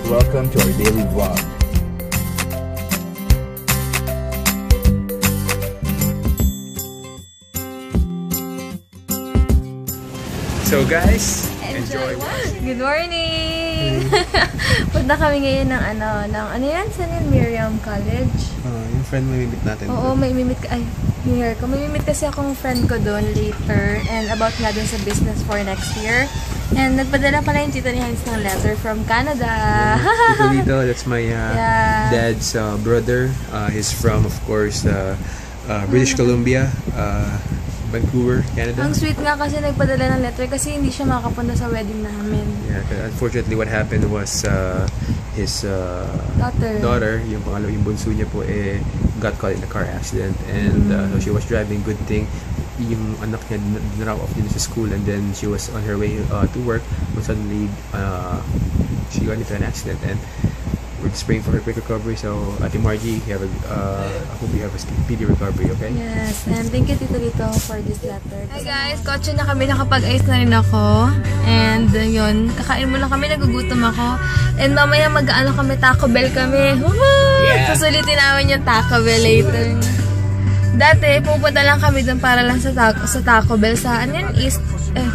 Welcome to our daily vlog. So guys, enjoy. Good morning! Punta kami ngayon ng ano yan? Saan yun? Miriam College? Yung friend mo imimit natin. Oo, may imimit ka. Ay, here ko. May imimit kasi akong friend ko doon later. And about nga dun sa business for next year. And nagpadala pala yung tita ni Hans ng letter from Canada. Dito, that's my dad's brother. He's from, of course, British Columbia. Vancouver, Canada. Ang sweet nga kasi nagpadala ng letter kasi hindi siya makapunta sa wedding namin. Yeah, unfortunately what happened was his daughter, yung bunso niya po, got caught in a car accident and so she was driving. Good thing yung anak niya dinrop off din sa school and then she was on her way to work when suddenly she got into an accident and we're just praying for her quick recovery. So, Ate Margie, I hope you have a speedy recovery, okay? Yes, and thank you Tito Lito for this letter. Hi guys, kotse na kami, nakapag-ice na rin ako. And yun, kakain muna kami, nagugutom ako. And mamaya mag-ano kami, Taco Bell kami. Yeah. Susulitin namin yung Taco Bell later. Dati, pupunta lang kami dun para lang sa Taco Bell sa, ano yun,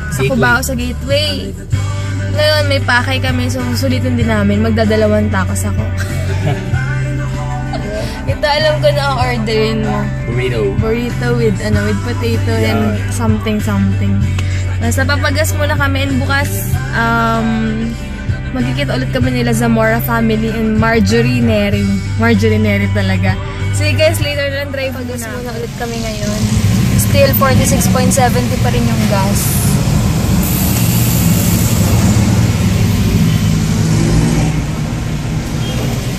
sa Cubao, sa Gateway. Ngayon, may pakay kami, so susulitin din namin. Magdadalawang tacos ako. Ito, alam ko na ang orderin mo. Burrito with potato and something. Basta papagas muna kami and bukas, magkikita ulit kami nila Zamora family and Marjorie Neri. Marjorie Neri talaga. So guys, later na lang drive pagas muna ulit kami ngayon. Still 46.70 pa rin yung gas.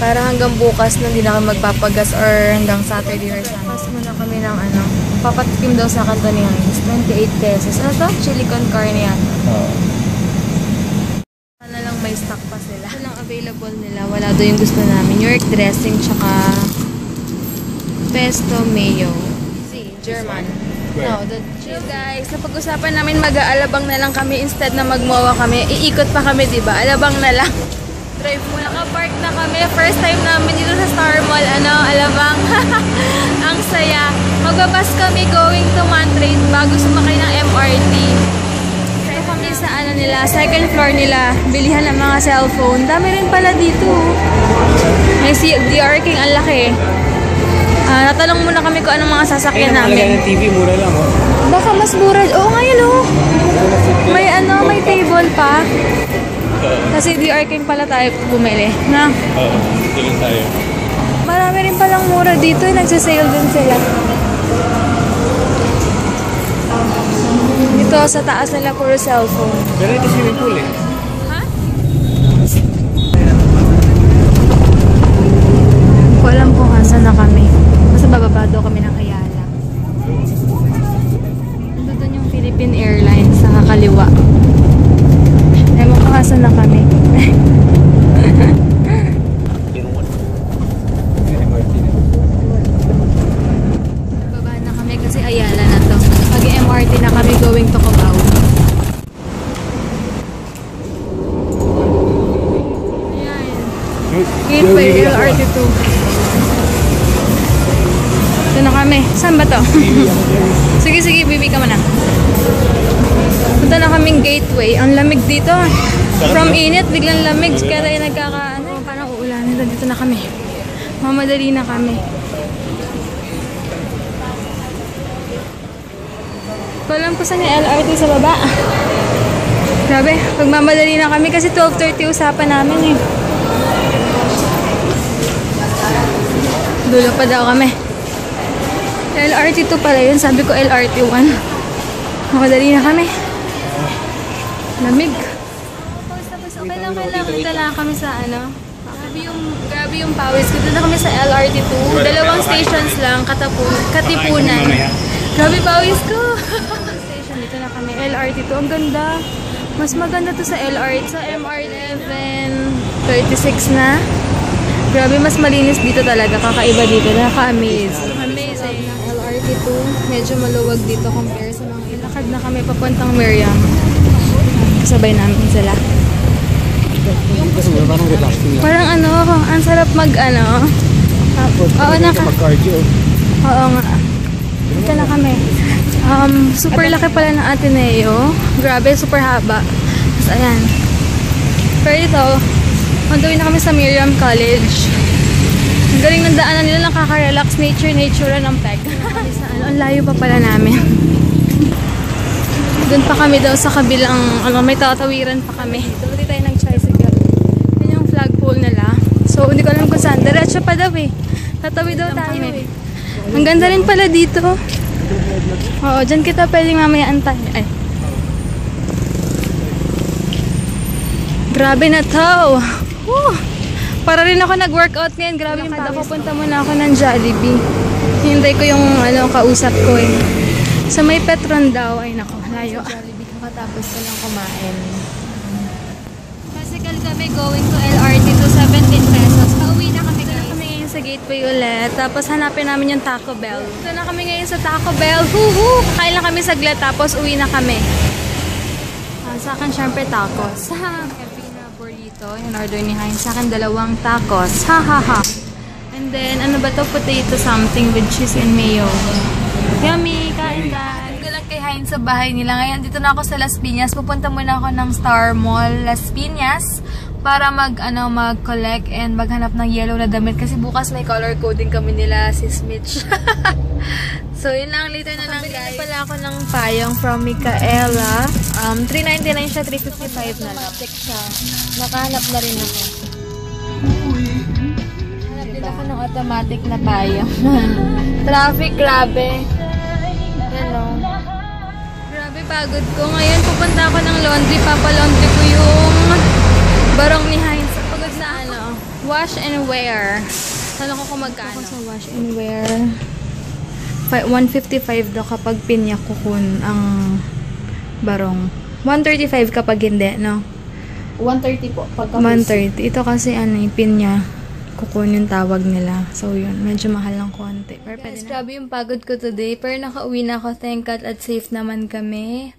Para hanggang bukas na hindi na kami magpapagas or hanggang Saturday or Sunday. Pas muna kami ng papatikim daw sa kanto ni Hines. 28 pesos. Ano to? Chili con carne yan. Sana lang may stock pa sila. Ito lang available nila. Wala daw yung gusto namin. York dressing tsaka pesto mayo. Easy. German. No, the cheese. Guys, napag-usapan namin mag-aalabang na lang kami instead na magmawa kami. Iikot pa kami, diba? Alabang na lang. Drive muna. Naka-park na kami. First time namin dito sa Star Mall. Alabang. Ang saya. Magbabas kami going to Mantrain bago sumakay ng MRT. Kaya kami sa nila, second floor nila. Bilihan ng mga cellphone. Dami rin pala dito. May DR King, ang laki. Natanong muna kami kung anong mga sasakyan namin. Ng TV, mura lang. Baka mas mura. Oo nga yun May may table pa. Kasi DR King pala tayo bumili, na? Oo, tuloy tayo. Marami rin palang mura dito, nagsasale din sila. Ito sa taas nila puro cellphone. Pero ito swimming pool Ha? Ko alam kung asan na kami. Basta bababa daw kami ng Ayala. Ito doon yung Philippine Airlines sa kaliwa. Ewan ko asan na kami. Baba na kami kasi Ayala na to. Mag-MRT na kami going to Cubao. Ayan. Gateway LRT2. Ito na kami. Saan ba to? Sige, bibi ka muna. Punta na kaming Gateway. Ang lamig dito. From init, biglang lamig. Kaya tayo parang uulanin. Dito na kami. Mamadali na kami. Ko alam ko saan yung LRT sa baba. Grabe, pagmamadali na kami kasi 12:30 usapan namin Dulo pa daw kami. LRT2 pala yun. Sabi ko LRT1. Mamadali na kami. Lamig. Tapos okay lang. Dito lang kami sa Grabe yung pawis ko. Dito na kami sa LRT2. Dalawang stations lang. Katipunan. Grabe pawis ko. Station. Dito na kami. LRT2. Ang ganda. Mas maganda to sa LRT. Sa MR11. 36 na. Grabe, mas malinis dito talaga. Kakaiba dito. Nakaka-amaze. Amazing. LRT2. Medyo maluwag dito compare sa mga ilakad na kami papuntang Miriam. Kasabay namin sila. Parang relaxing lang. Parang ano, ang sarap mag ano. Oo, mag-cardio. Oo nga. Ito na kami. Super laki pala ng Ateneo. Grabe, super haba. Tapos ayan. Pero ito, on the way na kami sa Miriam College. Ang galing ng daanan nila, nakaka-relax. Nature ng peg. Ang layo pa pala namin. Doon pa kami daw sa kabilang, may tatawiran pa kami. Doon tayo ng tricycle. Yan yung flagpole nila. So, hindi ko alam kung saan. Diretso pa daw eh. Tatawid daw tayo eh. Ang ganda rin pala dito. Oo, dyan kita pwedeng mamaya antay. Ay. Grabe na to. Woo! Para rin ako nag-workout ngayon. Grabe yung pawis. Pupunta muna ako ng Jollibee. Hintay ko yung kausap ko eh. So may Petron daw. Ay nako, layo. Sa Jollibee katapos ko lang kumain. Bicycle kami going to LRT to 17 pesos. Pauwi na kami guys. Kami ngayon sa Gateway ulit. Tapos hanapin namin yung Taco Bell. Ito na kami ngayon sa Taco Bell. Huhu! Kakain lang kami saglit tapos uwi na kami. Sa akin syempre tacos. Every na burrito. In order ni Heinz. Sa akin 2 tacos. Ha ha ha. And then ano ba to? Potato something with cheese and mayo. Yummy! Kain tayo. Hindi ko lang kay Heinz sa bahay nila. Ngayon, dito na ako sa Las Piñas. Pupunta muna ako ng Star Mall, Las Piñas. Para mag-collect and maghanap ng yellow na damit. Kasi bukas may color coding kami nila, sis Mitch. So, yun lang. Later na lang, guys. Pala ako ng payong from Micaela. $3.99 siya, $3.55 na lang. Automatic siya. Nakahanap na rin ako. Hanap din ako ng automatic na payong. Traffic, grabe. Yan o. Grabe, pagod ko. Ngayon, pupunta ako ng laundry. Papa-laundry ko yung barong ni Heinz. Pagod na wash and wear. Tanong ko kung magkano. Sa wash and wear. 155 daw kapag pinya kukun ang barong. 135 kapag hindi, no? 130 po. 130. Ito kasi yung pinya kukun yung tawag nila. So, yun. Medyo mahal ng konti. Pero guys, grabe yung pagod ko today. Pero nakauwi na ako. Thank God at safe naman kami.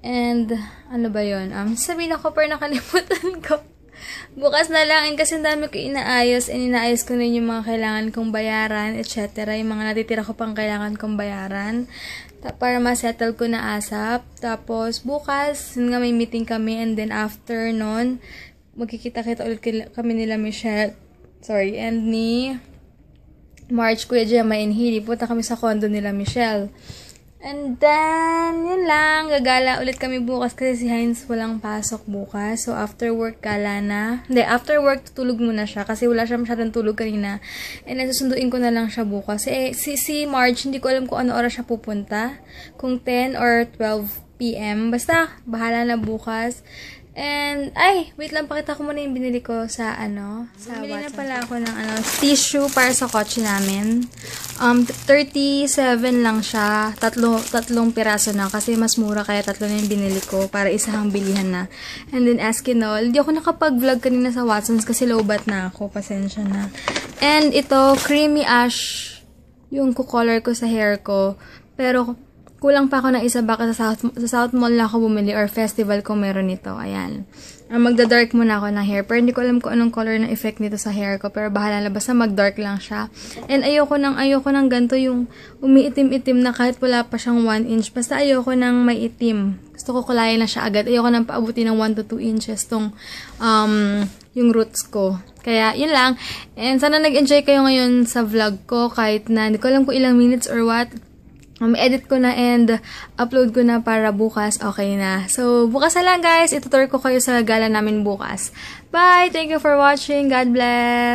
And, ano ba yun? Sabihin ako, pero nakalimutan ko. Bukas na lang. And kasi dami ko inaayos. And inaayos ko na yung mga kailangan kong bayaran, etc. Yung mga natitira ko pang kailangan kong bayaran. Para ma-settle ko na ASAP. Tapos, bukas, nga may meeting kami. And then, after nun, magkikita-kita ulit kami nila Michelle. And ni March, Kuya Gemma, and Hili. Punta kami sa condo nila Michelle. And then, yun lang. Gagala ulit kami bukas kasi si Heinz walang pasok bukas. So, after work, gala na. Hindi, after work, tutulog muna siya kasi wala siya masyadong tulog kanina. And nasusunduin ko na lang siya bukas. Si March, hindi ko alam kung ano oras siya pupunta. Kung 10 or 12 p.m. Basta, bahala na bukas. And, wait lang, pakita ko muna yung binili ko sa, sa Bili na pala ako ng, tissue para sa kotse namin. 37 lang siya. Tatlong piraso na. Kasi mas mura kaya 3 na yung binili ko para isang bilihan na. And then, Eskinol. Hindi ako nakapag-vlog kanina sa Watsons kasi lowbat na ako. Pasensya na. And, ito, creamy ash yung kukolor ko sa hair ko. Pero, kulang pa ako ng isa baka sa South Mall na ako bumili or festival kung meron nito. Ayan. Magda-dark muna ako ng hair. Pero hindi ko alam kung anong color na effect nito sa hair ko. Pero bahala na. Basta mag-dark lang siya. And ayoko ng ganito yung umiitim-itim na kahit wala pa siyang 1 inch. Basta ayoko ng may itim. Gusto ko kulayan na siya agad. Ayoko nang paabuti ng 1 to 2 inches tong yung roots ko. Kaya, yun lang. And sana nag-enjoy kayo ngayon sa vlog ko. Kahit na hindi ko alam kung ilang minutes or what. Edit ko na and upload ko na para bukas okay na. So, bukas na lang guys. Itutur ko kayo sa gala namin bukas. Bye! Thank you for watching. God bless!